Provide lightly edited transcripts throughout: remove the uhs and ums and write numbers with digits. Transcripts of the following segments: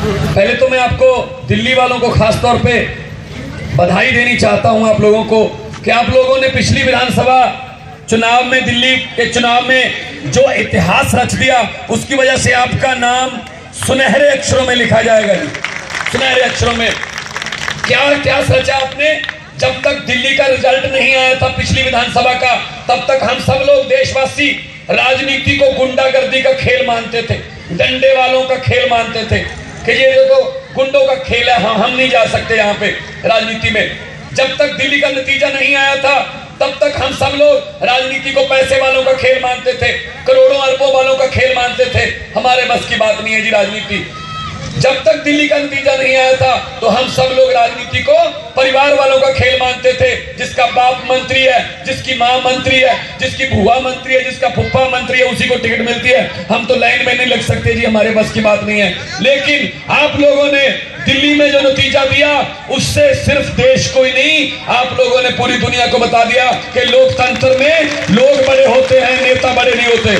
पहले तो मैं आपको दिल्ली वालों को खास तौर पे बधाई देनी चाहता हूं आप लोगों को कि आप लोगों ने पिछली विधानसभा चुनाव में, दिल्ली के चुनाव में जो इतिहास रच दिया, उसकी वजह से आपका नाम सुनहरे अक्षरों में लिखा जाएगा। सुनहरे अक्षरों में क्या क्या सोचा आपने? जब तक दिल्ली का रिजल्ट नहीं आया था पिछली विधानसभा का, तब तक हम सब लोग देशवासी राजनीति को गुंडागर्दी का खेल मानते थे, डंडे वालों का खेल मानते थे कि ये तो गुंडों का खेल है, हम नहीं जा सकते यहाँ पे राजनीति में। जब तक दिल्ली का नतीजा नहीं आया था, तब तक हम सब लोग राजनीति को पैसे वालों का खेल मानते थे, करोड़ों अरबों वालों का खेल मानते थे। हमारे बस की बात नहीं है जी राजनीति। जब तक दिल्ली का नतीजा नहीं आया था, तो हम सब लोग राजनीति को परिवार वालों का खेल मानते थे। जिसका बाप मंत्री है, जिसकी माँ मंत्री है, जिसकी बुआ मंत्री है, जिसका फुफ्फा मंत्री है, उसी को टिकट मिलती है। हम तो लाइन में नहीं लग सकते जी, हमारे बस की बात नहीं है। लेकिन आप लोगों ने दिल्ली में जो नतीजा दिया, उससे सिर्फ देश को ही नहीं, आप लोगों ने पूरी दुनिया को बता दिया कि लोकतंत्र में लोग बड़े होते हैं, नेता बड़े नहीं होते।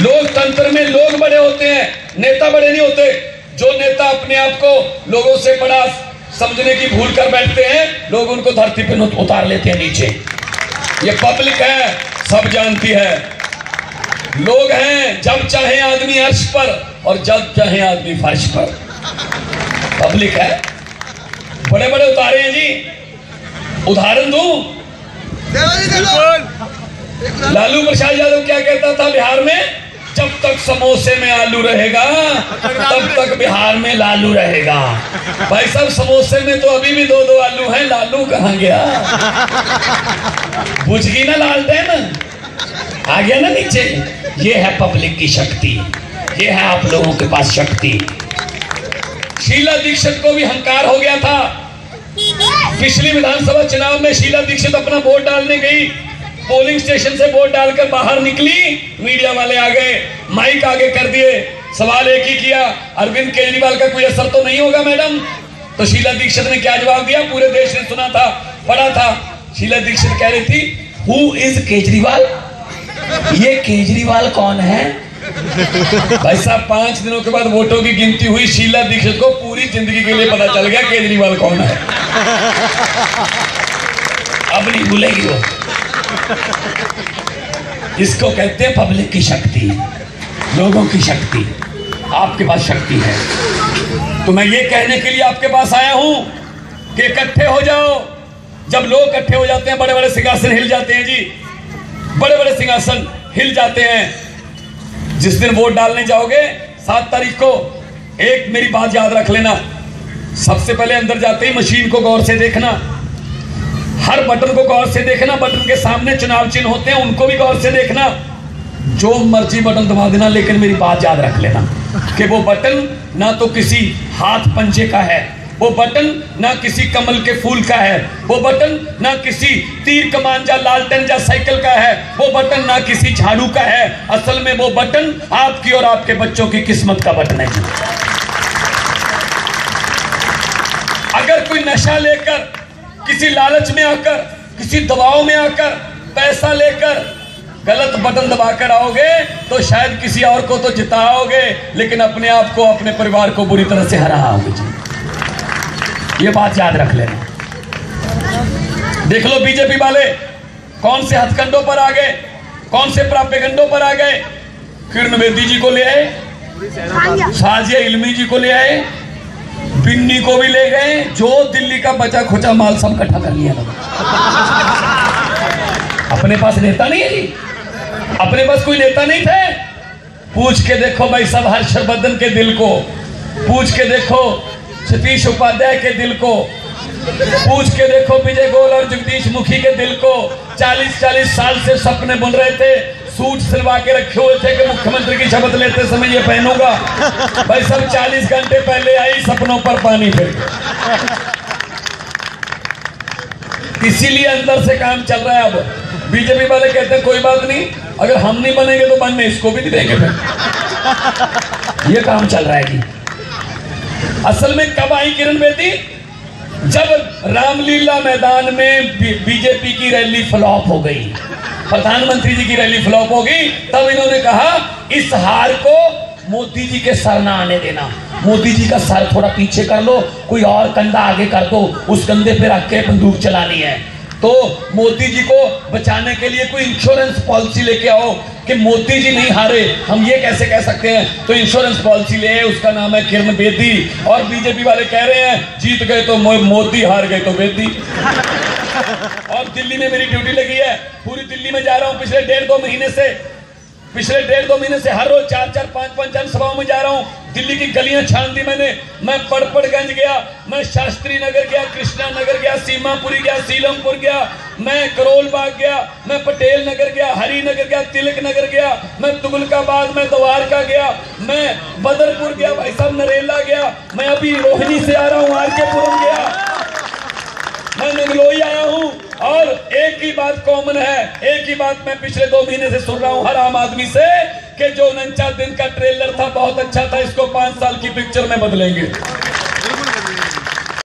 लोकतंत्र में लोग बड़े होते हैं, नेता बड़े नहीं होते। जो नेता अपने आप को लोगों से बड़ा समझने की भूल कर बैठते हैं, लोग उनको धरती पर उतार लेते हैं नीचे। ये पब्लिक है, सब जानती है। लोग हैं जब चाहे आदमी अर्श पर और जब चाहे आदमी फर्श पर। पब्लिक है, बड़े बड़े उतारे हैं जी। उदाहरण दूं, लालू प्रसाद यादव क्या कहता था बिहार में? जब तक समोसे में आलू रहेगा, तब तक बिहार में लालू रहेगा। भाई साहब, समोसे में तो अभी भी दो दो आलू हैं, लालू कहाँ गया? बुझ गई ना लालटेन, आ गया ना नीचे। ये है पब्लिक की शक्ति, ये है आप लोगों के पास शक्ति। शीला दीक्षित को भी हंकार हो गया था। पिछली विधानसभा चुनाव में शीला दीक्षित अपना वोट डालने गई, पोलिंग स्टेशन से वोट डालकर बाहर निकली, मीडिया वाले आ गए, माइक आगे कर दिए, सवाल एक ही किया, अरविंद केजरीवाल का कोई असर तो नहीं होगा मैडम? तो शीला दीक्षित ने क्या जवाब दिया? पूरे देश ने सुना था, पढ़ा था। शीला दीक्षित कह रही थी, हु इज केजरीवाल? ये केजरीवाल कौन है? भाई साहब, 5 दिनों के बाद वोटों की गिनती हुई, शीला दीक्षित को पूरी जिंदगी के लिए पता चल गया केजरीवाल कौन है। अब नहीं भूलेगी वो। इसको कहते हैं पब्लिक की शक्ति, लोगों की शक्ति। आपके पास शक्ति है, तो मैं ये कहने के लिए आपके पास आया हूं कि इकट्ठे हो जाओ। जब लोग इकट्ठे हो जाते हैं, बड़े बड़े सिंहासन हिल जाते हैं जी, बड़े बड़े सिंहासन हिल जाते हैं। जिस दिन वोट डालने जाओगे 7 तारीख को, एक मेरी बात याद रख लेना। सबसे पहले अंदर जाते ही मशीन को गौर से देखना, हर बटन को गौर से देखना। बटन के सामने चुनाव चिन्ह होते हैं, उनको भी गौर से देखना। जो मर्जी बटन दबा देना, लेकिन मेरी बात याद रख लेना कि वो बटन ना तो किसी हाथ पंजे का है, वो बटन ना किसी कमल के फूल का है, वो बटन ना किसी तीर कमान या लालटेन या साइकिल का है, वो बटन ना किसी झाड़ू का है। असल में वो बटन आपकी और आपके बच्चों की किस्मत का बटन है। अगर कोई नशा लेकर, किसी लालच में आकर, किसी दबाव में आकर, पैसा लेकर गलत बटन दबाकर आओगे, तो शायद किसी और को तो जिताओगे, लेकिन अपने आप को, अपने परिवार को बुरी तरह से हराओगे जी। ये बात याद रख लेना। देख लो बीजेपी वाले कौन से हथकंडों पर आ गए, कौन से प्रापेगंडों पर आ गए। किरण बेदी जी को ले आए, साजिया इल्मी जी को ले आए, बिन्नी को भी ले गए। जो दिल्ली का बचा खुचा माल सब इकट्ठा कर लिया। अपने पास नेता नहीं है जी, अपने पास कोई नेता नहीं थे। पूछ के देखो भाई साहब हर्षवर्धन के दिल को, पूछ के देखो सतीश उपाध्याय के दिल को, पूछ के देखो विजय गोयल और जगदीश मुखी के दिल को। 40-40 साल से सपने बुन रहे थे, सूट सिलवा के रखे हुए थे कि मुख्यमंत्री की शपथ लेते समय ये पहनूंगा। भाई सब 40 घंटे पहले आई, सपनों पर पानी फिर। इसीलिए अंदर से काम चल रहा है। अब बीजेपी वाले कहते हैं कोई बात नहीं, अगर हम नहीं बनेंगे तो बनने इसको भी नहीं देंगे फिर। ये काम चल रहा है जी। असल में कब आई किरण बेदी? जब रामलीला मैदान में बीजेपी की रैली फ्लॉप हो गई, प्रधानमंत्री जी की रैली फ्लॉप हो गई, तब इन्होंने कहा इस हार को मोदी जी के सर ना आने देना। मोदी जी का सर थोड़ा पीछे कर लो, कोई और कंधा आगे कर दो, उस कंधे पे रख के बंदूक चलानी है। तो मोदी जी को बचाने के लिए कोई इंश्योरेंस पॉलिसी लेके आओ कि मोदी जी नहीं हारे, हम ये कैसे कह सकते हैं। तो इंश्योरेंस पॉलिसी ले, उसका नाम है किरण बेदी। और बीजेपी वाले कह रहे हैं जीत गए तो मोदी, हार गए तो बेदी। और दिल्ली में मेरी ड्यूटी लगी है, पूरी दिल्ली में जा रहा हूं पिछले 1.5-2 महीने से हर रोज 4-4, 5-5 जनसभाओं में जा रहा हूं। दिल्ली की गलियां छान दी मैंने। मैं पड़पड़गंज गया, मैं शास्त्री नगर गया, कृष्णा नगर गया, सीमापुरी गया, सीलमपुर गया, मैं करोल बाग गया, मैं पटेल नगर गया, हरी नगर गया, तिलक नगर गया, मैं तुगलकाबाद, मैं द्वारका गया, मैं बदरपुर गया, भाई साहब नरेला गया, मैं अभी रोहिणी से आ रहा हूं, आरकेपुरम गया, मैं निगलोई आया हूं। और एक ही बात कॉमन है, एक ही बात मैं पिछले 2 महीने से सुन रहा हूं हर आम आदमी से कि जो 49 दिन का ट्रेलर था बहुत अच्छा था, इसको 5 साल की पिक्चर में बदलेंगे।